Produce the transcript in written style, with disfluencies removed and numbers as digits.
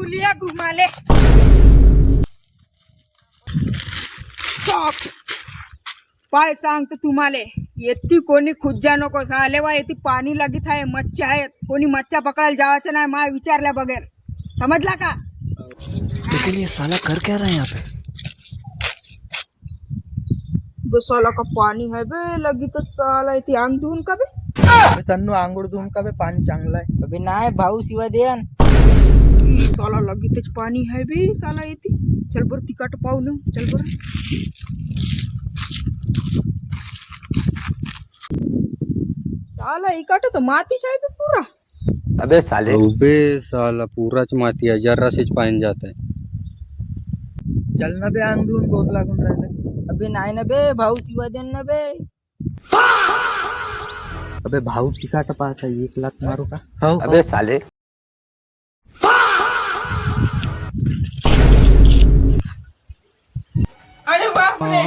बुलिया घुमाले पाय सांगतो तुम्हाला येती कोणी खुज्जा नको झाले वा येती पाणी लगीत आहे मच्छी आहेत कोणी मच्छा पकडायला जावाचं नाही मा विचारल्या बगैर समजला का लेकिन ये साला कर क्या रहा है यहाँ पे? बे साला का पाणी है बे लगी तर साला येते अंग धुवून का बे तन्नू आंघोळ धुवून का बे पाणी चांगलं आहे. अबे नाही भाऊ शिवा देन. ई साला लगीतच पाणी है बे साला येते चल बरं तिकट पाहू न चल बरं साला इकट तर मातीच आहे बे पुरा अबे साले अबे साला पूराच माती आहे जरासेच पाणी जात आहे. चल ना बे अंग धुवून बोर लागून राहिलं. अबे नाही ना बे भाऊ शिवा देन ना बे. अबे भाऊ तिकाट पाहता 1 लाख मारू का? हो अबे साले अरे बापरे